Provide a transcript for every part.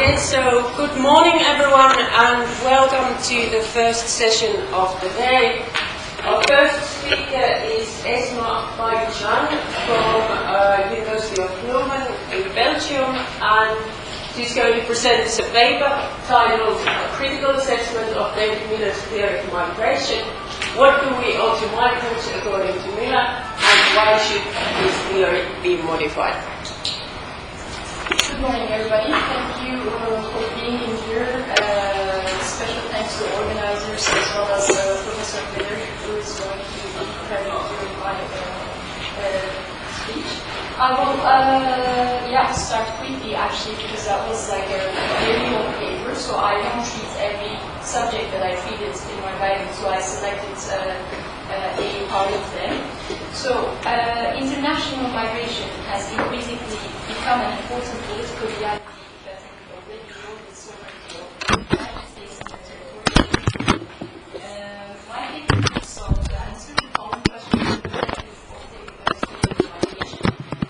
Okay, so good morning everyone and welcome to the first session of the day. Our first speaker is Esma Baycan from University of Blumenfeld in Belgium, and she's going to present us a paper titled Critical Assessment of David Miller's Theory of Migration. What do we owe to migrants according to Miller, and why should this theory be modified? Good morning, everybody. Thank you for being in here. Special thanks to the organizers as well as Professor Miller, who is going to be preparing during my speech. I will start quickly, actually, because that was like a very long paper, so I don't treat every subject that I treated in my writing, so I selected a part of them. So, international migration has increasingly become an important political reality that already eroded sovereignty of the United States and their territory. My paper looks to answer the following questions in the perspective of the migration.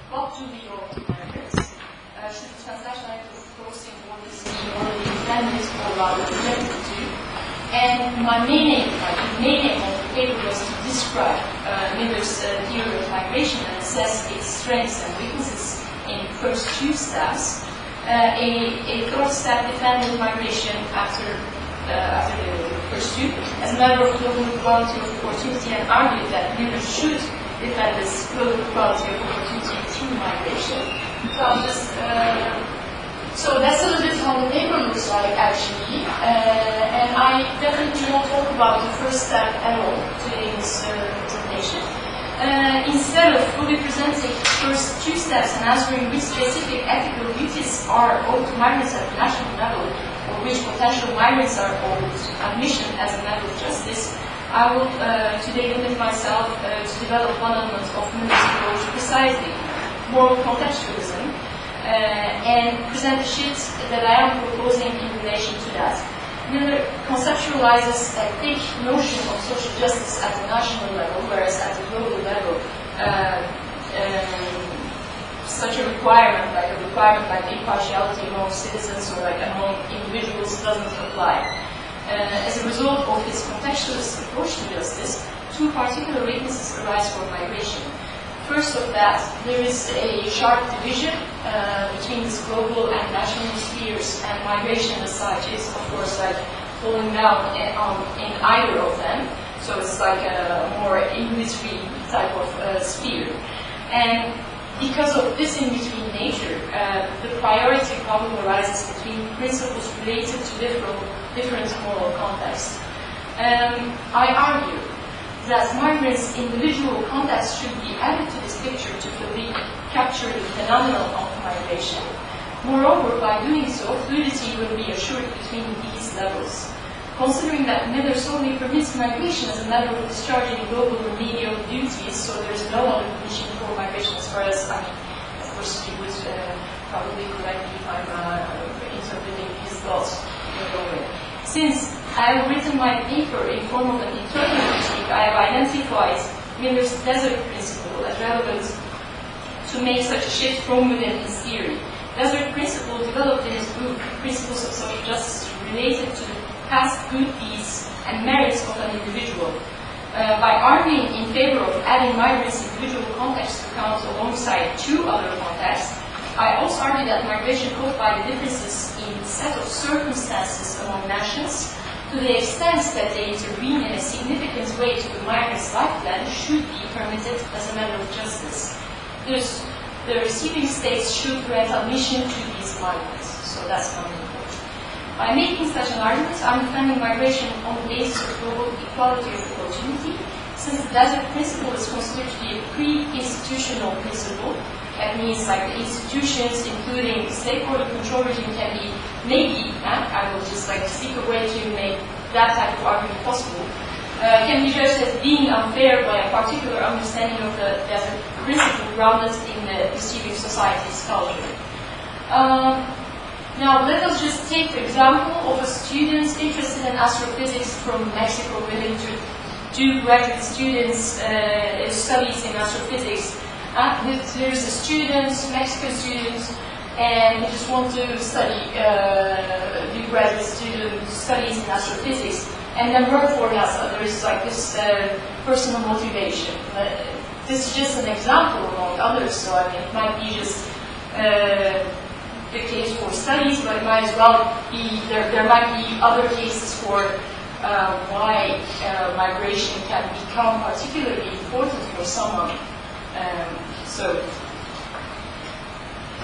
What do we owe to migrants? Should the transnational act of crossing borders be morally defended or rather rejected to? And my main aim of the paper was to describe Miller's theory of migration and assess its strengths and weaknesses in the first two steps. A third step defended migration after the first two as a matter of global equality of opportunity, and argued that Miller should defend this global equality of opportunity through migration. So that's a little bit how the paper looks like, actually, and I definitely won't talk about the first step at all today in this presentation. Instead of fully presenting the first two steps and answering which specific ethical duties are owed to migrants at the national level, or which potential migrants are owed admission as a matter of justice, I will today limit myself to develop one element of Miller's approach, precisely moral contextualism, and present the shifts that I am proposing in relation to that. Miller conceptualizes a thick notion of social justice at the national level, whereas at the global level, such a requirement like impartiality among citizens or like among individuals doesn't apply. As a result of his contextualist approach to justice, two particular weaknesses arise from migration. First of that, there is a sharp division between this global and national spheres, and migration as such is, of course, like falling down in either of them. So it's like a more in-between type of sphere. And because of this in-between nature, the priority problem arises between principles related to different moral contexts. I argue that migrants' individual context should be added to this picture to fully capture the phenomenon of migration. Moreover, by doing so, fluidity will be assured between these levels. Considering that Miller solely permits migration as a matter of discharging global remedial duties, so there's no other condition for migration as far as, of course, he would probably correct me if I'm interpreting his thoughts in a way. Since I have written my paper in form of an internal critique, I have identified Miller's desert principle as relevant to make such a shift from within his theory. Desert principle developed in his book, Principles of Social Justice, related to the past good deeds and merits of an individual. By arguing in favor of adding migrants' individual context to account alongside two other contexts, I also argue that migration caused by the differences in the set of circumstances among nations, to the extent that they intervene in a significant way to the migrant's lifeline, should be permitted as a matter of justice. Thus, the receiving states should grant admission to these migrants. So that's my main point. By making such an argument, I'm defending migration on the basis of global equality of opportunity, since the desert principle is considered to be a pre-institutional principle. That means like the institutions, including the state border control regime, can be maybe, I will just like seek a way to make that type of argument possible, can be judged as being unfair by a particular understanding of the desert principle grounded in the receiving society's culture. Now let us just take the example of a student interested in astrophysics from Mexico willing to do graduate students studies in astrophysics. There's a student, Mexican student, and you just want to study, do graduate student studies in astrophysics, and then work for NASA. There is like this personal motivation. This is just an example among others, so I mean, it might be just the case for studies, but it might as well be, there might be other cases for why migration can become particularly important for someone. So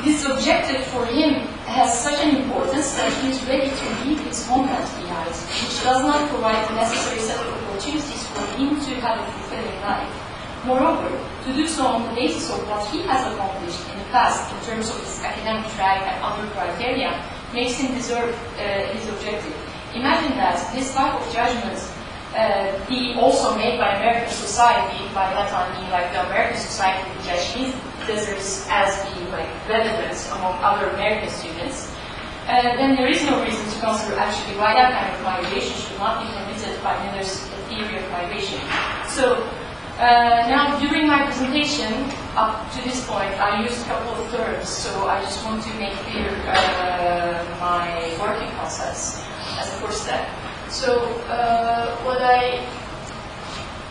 this objective for him has such an importance that he is ready to leave his homeland behind, which does not provide the necessary set of opportunities for him to have a fulfilling life. Moreover, to do so on the basis of what he has accomplished in the past in terms of his academic track and other criteria makes him deserve his objective. Imagine that this type of judgment be also made by American society. By that I mean like the American society would judge his deserts as being like relevant among other American students. Then there is no reason to consider actually why that kind of migration should not be permitted by Miller's theory of migration. So now during my presentation up to this point I used a couple of terms, so I just want to make clear my working concepts as a first step. So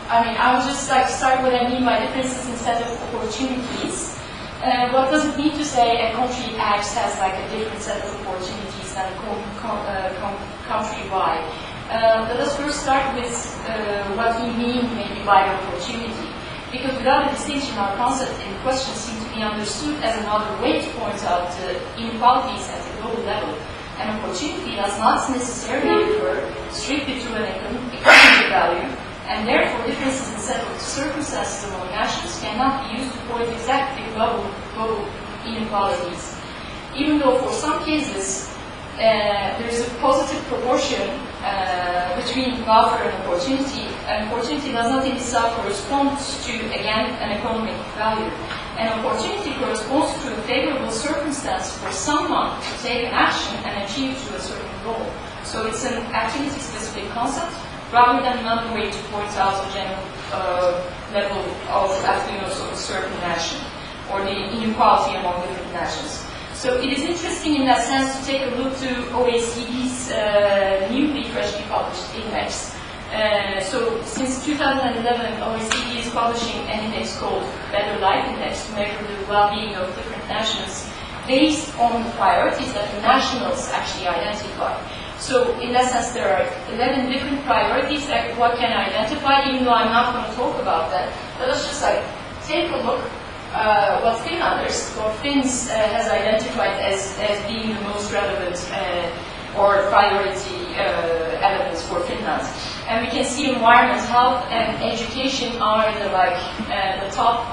I will just like start what I mean by differences in set of opportunities. What does it mean to say a country X has like a different set of opportunities than country Y? Let us first start with what we mean maybe by opportunity. Because without a distinction, our concept in question seems to be understood as another way to point out the inequalities at the global level. An opportunity does not necessarily refer strictly to an economic value, and therefore differences in set of circumstances among nations cannot be used to point exactly global inequalities. Even though for some cases there is a positive proportion between offer and opportunity. An opportunity does not in itself correspond to, again, an economic value. An opportunity corresponds to a favorable circumstance for someone to take an action and achieve to a certain goal. So it's an activity-specific concept rather than another way to point out a general level of affluence of a certain nation or the inequality among different nations. So it is interesting in that sense to take a look to OECD's newly freshly published index. So since 2011, OECD is publishing an index called Better Life Index to measure the well-being of different nations based on the priorities that the nationals actually identify. So in that sense, there are 11 different priorities that one can identify, even though I'm not going to talk about that. But let's just like take a look what Finns has identified as being the most relevant or priority elements for Finland. And we can see environment, health, and education are the top.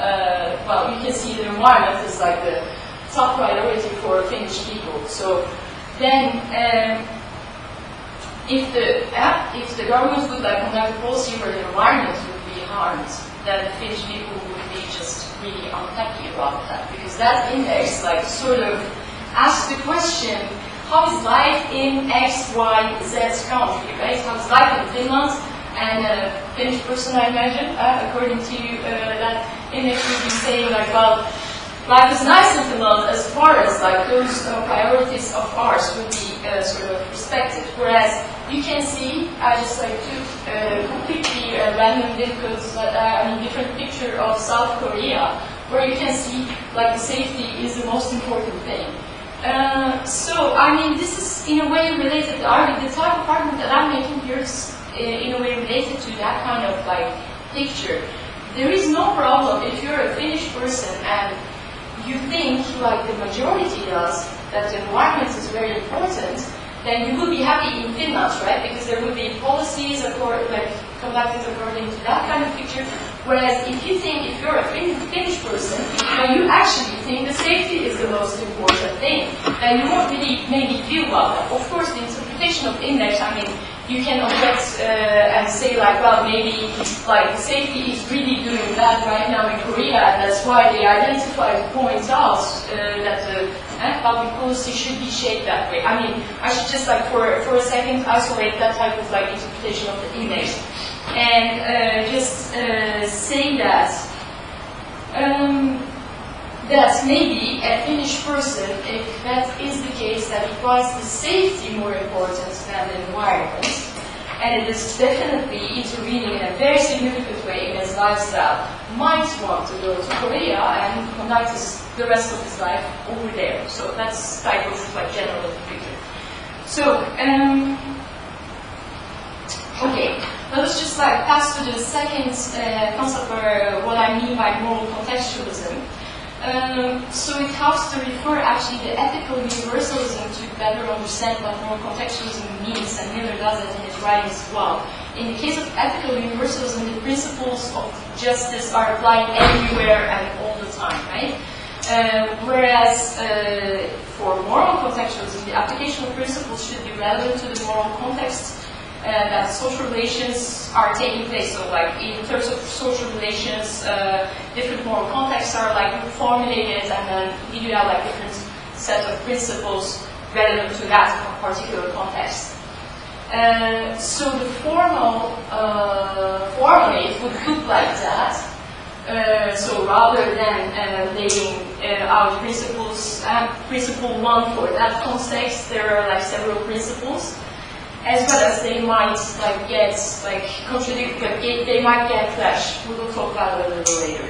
Well, you can see the environment is like the top priority for Finnish people. So then, if the government would like conduct a policy where the environment would be harmed, then the Finnish people would be just really unhappy about that, because that index like sort of asks the question: how is life in X, Y, Z country, right? How is life in Finland? And a Finnish person, I imagine, according to that index, would be saying like, well, life is nice in Finland as far as like those priorities of ours would be sort of respected. Whereas you can see, I just like took completely random different picture of South Korea, where you can see like the safety is the most important thing. So, I mean, this is in a way related, the type of argument that I'm making here is in a way related to that kind of like picture. There is no problem if you're a Finnish person and you think, like the majority does, that the environment is very important, then you will be happy in Finland, right? Because there will be policies conducted according to that kind of picture. Whereas if you think, if you're a Finnish person, and you actually think that safety is the most important thing, then you won't really maybe feel well. Of course, the interpretation of index, I mean, you can object and say like, well, maybe like safety is really doing bad right now in Korea, and that's why they identified points out that the public policy should be shaped that way. I mean, I should just like for a second isolate that type of like interpretation of the index and just say that that maybe a Finnish person, if that is the case, that he finds the safety more important than the environment, and it is definitely intervening in a very significant way in his lifestyle, might want to go to Korea and conduct the rest of his life over there. So that's type of like general picture. So, okay, let us just like pass to the second concept, or what I mean by moral contextualism. So it helps to refer actually the ethical universalism to better understand what moral contextualism means, and Miller does it in his writings as well. In the case of ethical universalism, the principles of justice are applied everywhere and all the time, right? Whereas for moral contextualism, the application of principles should be relevant to the moral context that social relations are taking place. So like in terms of social relations, different moral contexts are like formulated, and then you have like different set of principles relevant to that particular context. So the formally it would look like that. So rather than laying out principles, principle one for that context, there are like several principles, as well as they might like get like contradict, but they might get clash. We will talk about it a little later.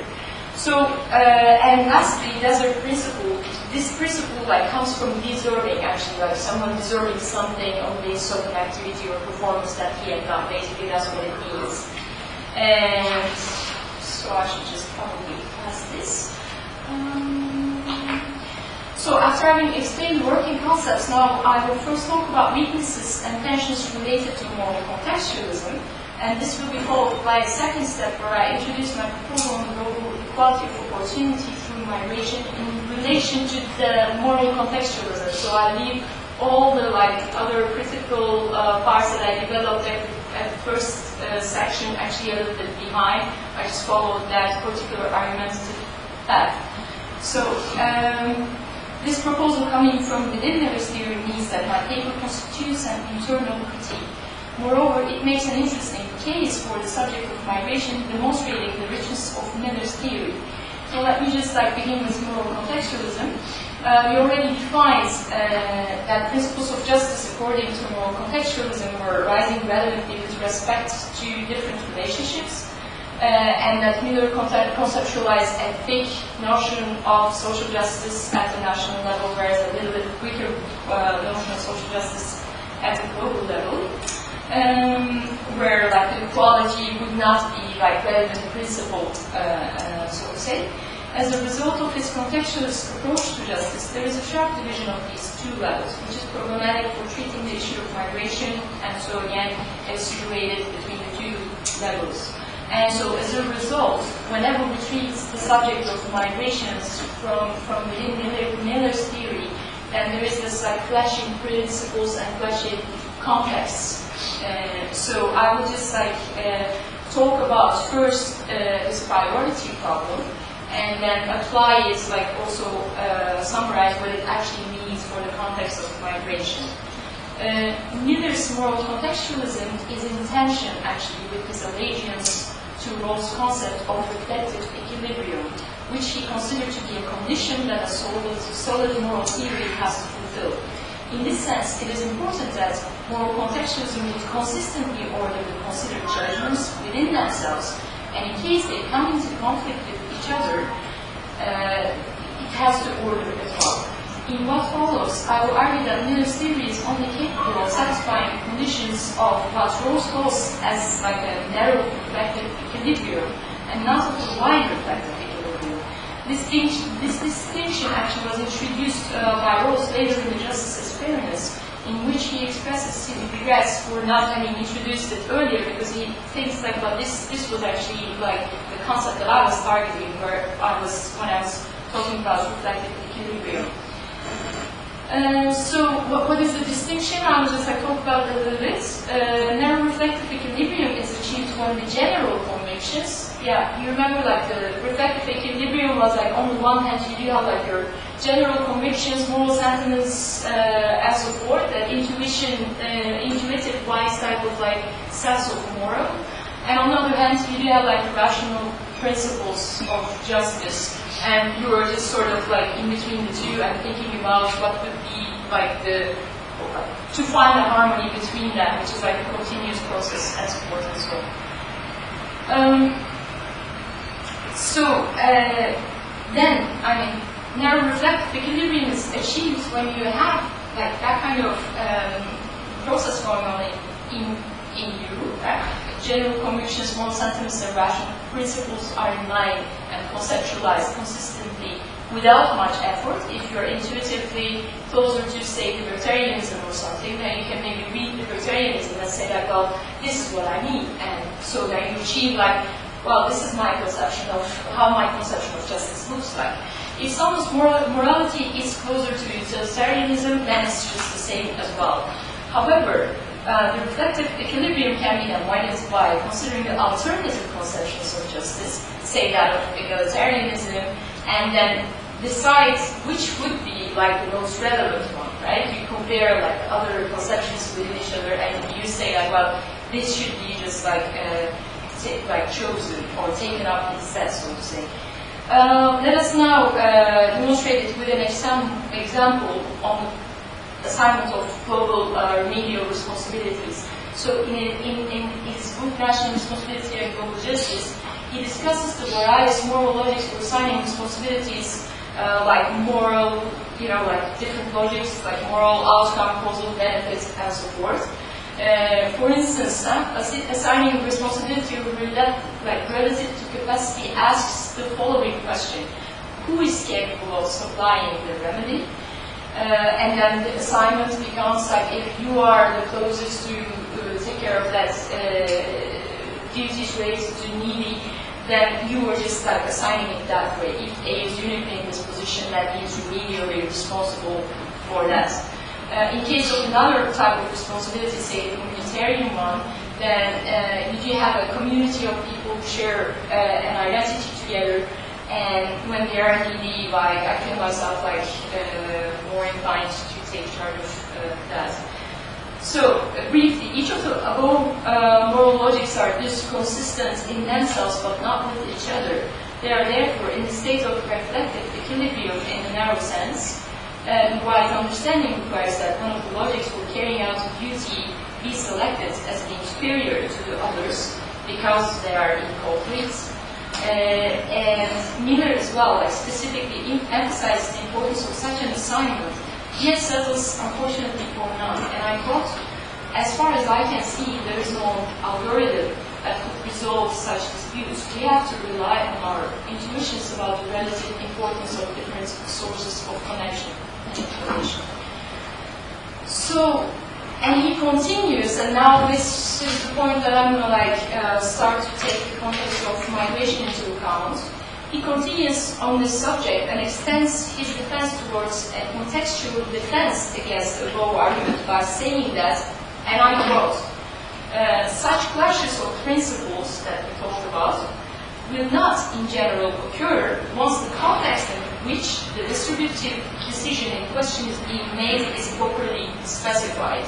So and lastly, desert principle. This principle like comes from deserving, actually, like someone deserving something on the basis of an activity or performance that he had done. Basically, that's what it means. And so I should just probably pass this. So after having explained working concepts, now I will first talk about weaknesses and tensions related to moral contextualism, and this will be followed by a second step where I introduce my proposal on the global equality of opportunity through migration in relation to the moral contextualism. So I leave all the like other critical parts that I developed at the first section actually a little bit behind. I just followed that particular argumentative path. So this proposal coming from within Miller's theory means that my paper constitutes an internal critique. Moreover, it makes an interesting case for the subject of migration, demonstrating the richness of Miller's theory. So let me just like begin with moral contextualism. We already defined that principles of justice according to moral contextualism were rising relevantly with respect to different relationships, and that Miller conceptualized a big notion of social justice at the national level, whereas a little bit weaker notion of social justice at the global level, where like equality would not be like relevant principle, so to say. As a result of his contextualist approach to justice, there is a sharp division of these two levels, which is problematic for treating the issue of migration, and so again, it's situated between the two levels. And so as a result, whenever we treat the subject of migrations from within Miller's theory, then there is this like clashing principles and clashing contexts. So I will just like talk about first this priority problem, and then apply it, like also summarize what it actually means for the context of migration. Miller's moral contextualism is in tension actually with his allegiance to Rawls' concept of reflective equilibrium, which he considered to be a condition that a solid moral theory has to fulfill. In this sense, it is important that moral contextualism would consistently order the considered judgments within themselves, and in case they come into conflict with each other, it has to order as well. In what follows, I will argue that Miller's theory is only capable of satisfying conditions of what Rawls calls as like a narrow reflective equilibrium, and not of a wide reflective equilibrium. This distinction actually was introduced by Rawls later in the Justice's Fairness, in which he expresses his regrets for not having introduced it earlier, because he thinks like, well, this was actually like the concept that I was targeting, when I was talking about reflective equilibrium. So what is the distinction? I will just like talk about it a little bit. Narrow reflective equilibrium is achieved when the general convictions, you remember like the reflective equilibrium was like on the one hand you have like your general convictions, moral sentiments, and so forth, that intuitive wise type of like sense of moral. And on the other hand, you do have like rational principles of justice, and you are just sort of like in between the two and thinking about what would be like to find a harmony between them, which is like a continuous process and support and so on. Then, I mean, narrow reflective equilibrium is achieved when you have like that kind of process going on in you. General convictions, moral sentiments, and rational principles are in line and conceptualized consistently without much effort. If you're intuitively closer to, say, libertarianism or something, then you can maybe read libertarianism and say like, well, this is what I need, and so then you achieve like, well, this is my conception of how my conception of justice looks like. If someone's morality is closer to utilitarianism, then it's just the same as well. However, the reflective equilibrium can be avoided by considering the alternative conceptions of justice, say that of egalitarianism, and then decide which would be like the most relevant one, right? You compare like other conceptions with each other, and you say like, well, this should be just like chosen or taken up instead, so to say. Let us now demonstrate it with an example on the assignment of global remedial responsibilities. So in his book, National Responsibility and Global Justice, he discusses the various moral logics for assigning responsibilities, like moral, like different logics, like moral outcome, causal benefits, and so forth. For instance, assigning responsibility relative to capacity asks the following question: who is capable of supplying the remedy? And then the assignment becomes like, if you are the closest to take care of that duties related to needy, then you are just like assigning it that way. If A is uniquely in this position, that means remedially responsible for that. In case of another type of responsibility, say the communitarian one, then if you have a community of people who share an identity together, and when they are needy, like I feel myself like more inclined to take charge of that. So briefly, each of the above moral logics are thus consistent in themselves, but not with each other. They are therefore in the state of reflective equilibrium in the narrow sense. Right understanding requires that one of the logics for carrying out a duty be selected as being superior to the others because they are in conflict. And Miller as well, like specifically emphasizes the importance of such an assignment. Yet settles, unfortunately, for none. And I quote, as far as I can see, there is no algorithm that could resolve such disputes. We have to rely on our intuitions about the relative importance of different sources of connection and information. So, and he continues, and now this is the point that I'm going to start to take the context of migration into account. He continues on this subject and extends his defense towards a contextual defense against the above argument by saying that, and I quote, such clashes of principles that we talked about will not in general occur once the context in which the distributive decision in question is being made is properly specified.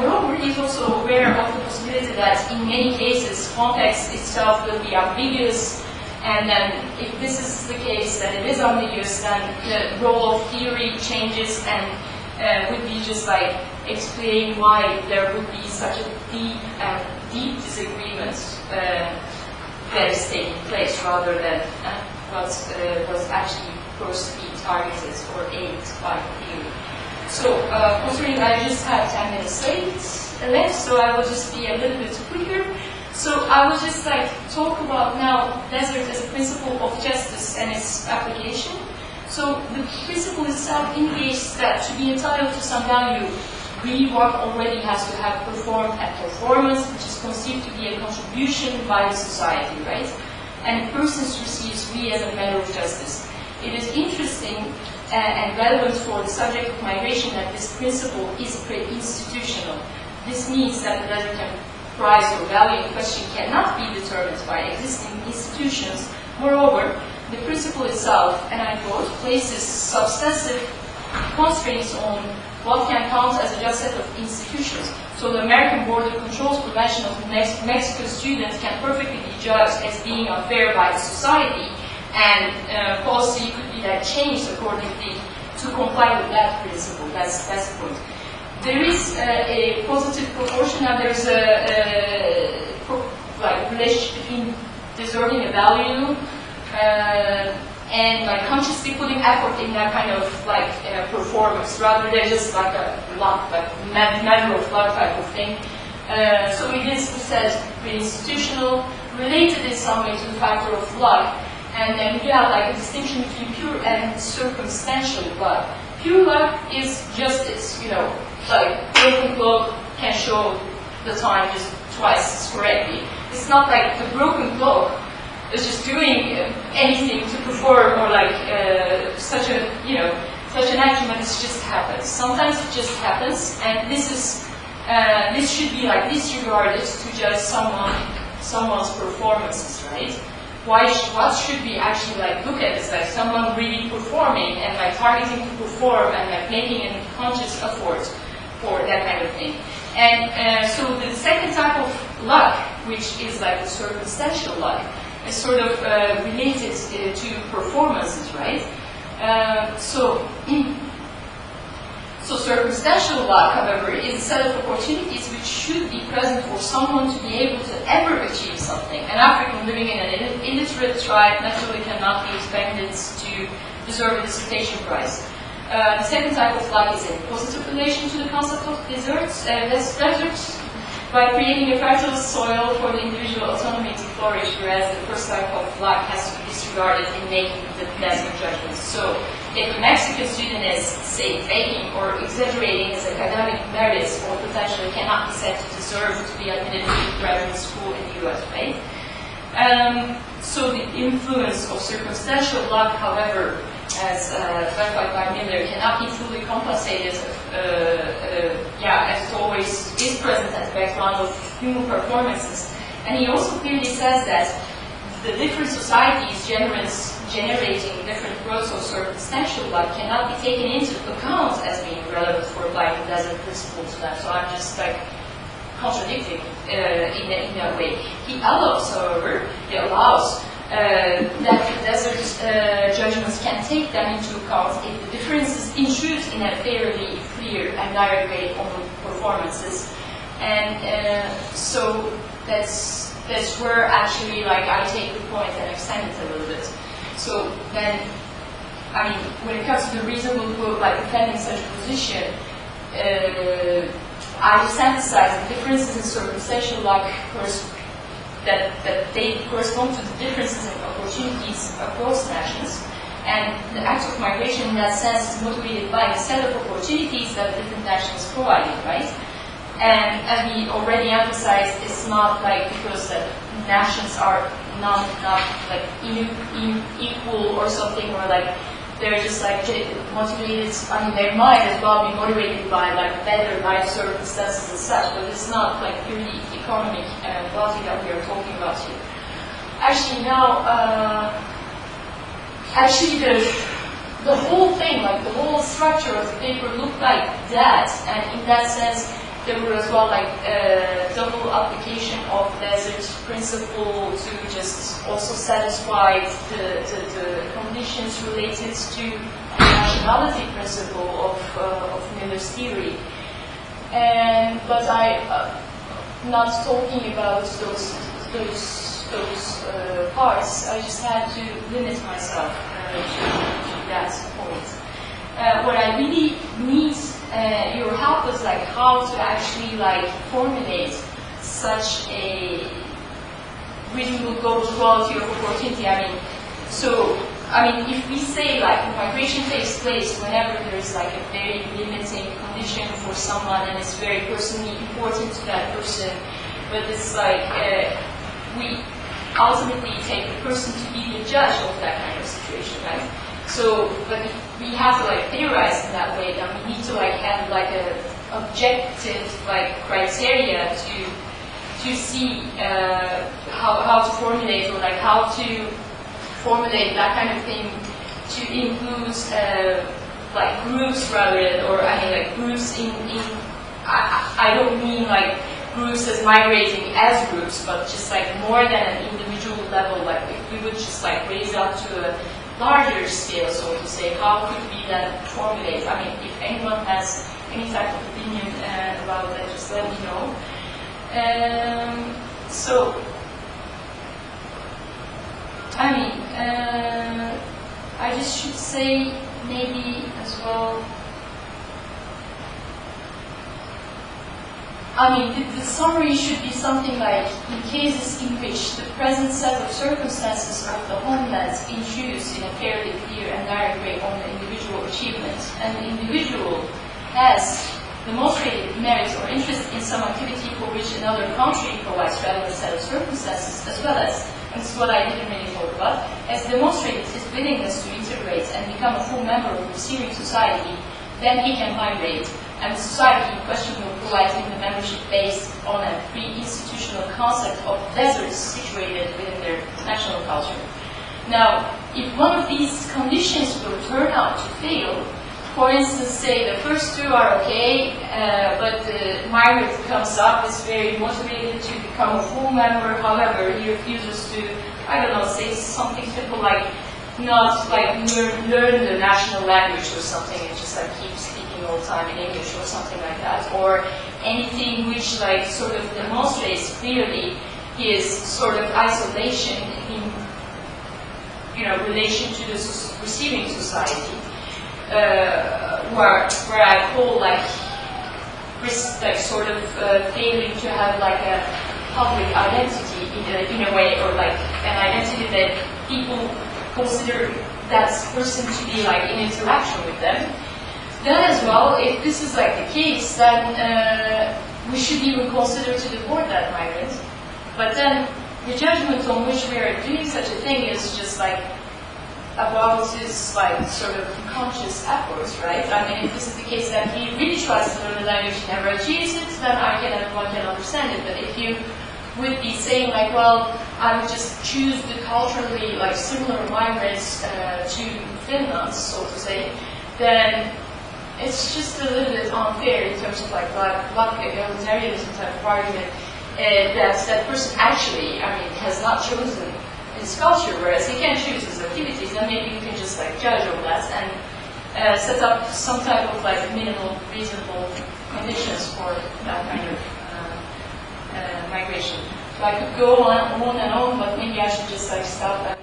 Moreover, he is also aware of the possibility that in many cases context itself will be ambiguous, and then if this is the case, then it is ambiguous, then the role of theory changes and would be just like explain why there would be such a deep disagreement that is taking place rather than what was actually first being targeted or aimed by theory. So, considering I just have 10 minutes left, so I will just be a little bit quicker. So I will just talk about now desert as a principle of justice and its application. So the principle itself indicates that to be entitled to some value, real work already has to have performed a performance which is conceived to be a contribution by the society, right? And persons receives we as a matter of justice. It is interesting and relevant for the subject of migration that this principle is pre-institutional. This means that the desert price or value in question cannot be determined by existing institutions. Moreover, the principle itself, and I quote, places substantive constraints on what can count as a just set of institutions. So the American Border Controls Prevention of Mexican students can perfectly be judged as being unfair by the society, and policy could be like changed accordingly to comply with that principle. That's the point. There is a positive proportion, and there's a like relationship between deserving a value and like consciously putting effort in that kind of like performance, rather than just like a luck, like matter of luck type of thing. So it is instead institutional, related in some way to the factor of luck, and then we have like a distinction between pure and circumstantial luck. Pure luck is just this, you know, like broken clock can show the time just twice correctly. It's not like the broken clock is just doing anything to perform, or like such a, you know, such an action, but it just happens. Sometimes it just happens, and this is this should be like disregarded to judge someone's performances, right? What should we actually like look at is like someone really performing and like targeting to perform and like making a conscious effort for that kind of thing. And so the second type of luck, which is like the circumstantial luck, is sort of related to performances, right? So circumstantial luck, however, is a set of opportunities which should be present for someone to be able to ever achieve something. An African living in an illiterate tribe naturally cannot be expected to deserve a dissertation prize. The second type of luck is in positive relation to the concept of deserts, by creating a fertile soil for the individual autonomy to flourish, whereas the first type of luck has to be disregarded in making the best judgments. So, if a Mexican student is, say, faking or exaggerating his academic merits, or potentially cannot be said to deserve to be admitted to graduate school in the US, right? So the influence of circumstantial luck, however, as clarified by Miller, cannot be fully compensated, as it always is present at the background of human performances. And he also clearly says that the different societies generating different growths of circumstantial luck cannot be taken into account as being relevant for applying the desert principle to them. So I'm just like contradicting in that way. He allows, however, that the desert judgments can take them into account if the differences intrude in a fairly clear and direct way on the performances. And so that's where actually like I take the point and extend it a little bit. So then, I mean, when it comes to the reasonable quote, like defending such a position, I just emphasize the differences in circumstantial luck that they correspond to the differences in opportunities across nations. And the act of migration in that sense is motivated by the set of opportunities that different nations provided, right? And as we already emphasized, it's not like because the nations are not like equal or something, or like they're just like motivated. I mean, they might as well be motivated by like better life circumstances and such, but it's not like purely economic logic that we are talking about here. Actually, now, the whole thing, like the whole structure of the paper looked like that, and in that sense, there were as well like double application of desert principle to just also satisfy the conditions related to the nationality principle of Miller's theory. But I'm not talking about those parts. I just had to limit myself to that point. What I really need your help is like how to actually like formulate such a reasonable quality of opportunity. I mean, if we say like migration takes place whenever there's like a very limiting condition for someone and it's very personally important to that person, but it's like we ultimately take the person to be the judge of that kind of situation, right? So, but we have to like theorize in that way, and we need to like have like a objective like criteria to see how to formulate, or like how to formulate that kind of thing to include like groups rather than, or I mean like groups I don't mean like groups as migrating as groups, but just like more than an individual level, like if we would just like raise up to a larger scale, so to say, how could we then formulate? I mean, if anyone has any type of opinion about that, just let me know. So, I mean, I just should say maybe as well, I mean, the summary should be something like, in cases in which the present set of circumstances of the homelands intrudes in a fairly clear and direct way on the individual achievement, and the individual has demonstrated merit or interest in some activity for which another country provides relevant set of circumstances, as well as, and this is what I didn't really talk about, has demonstrated his willingness to integrate and become a full member of the receiving society, then he can migrate, and the society in question will provide him the membership based on a pre-institutional concept of deserts situated within their national culture. Now, if one of these conditions will turn out to fail, for instance, say the first two are okay, but the migrant comes up, is very motivated to become a full member, however, he refuses to, I don't know, say something simple like not like learn the national language or something, and just like keep speaking all the time in English or something like that, or anything which like sort of demonstrates clearly his sort of isolation in, you know, relation to the receiving society, where I call like sort of failing to have like a public identity in a way, or like an identity that people consider that person to be like in interaction with them. Then as well, if this is like the case, then we should even consider to deport that migrant. But then the judgment on which we are doing such a thing is just like about his like sort of conscious efforts, right? I mean, if this is the case that he really tries to learn the language, he never achieves it, then one can understand it. But if you would be saying like, well, I would just choose the culturally like similar migrants to Finland, so to say, then it's just a little bit unfair in terms of like black egalitarianism type of argument that person actually, I mean, has not chosen his culture, whereas he can choose his activities, then maybe you can just like judge over that and set up some type of like minimal reasonable conditions for that kind of migration. So I could go on and on, but maybe I should just like stop and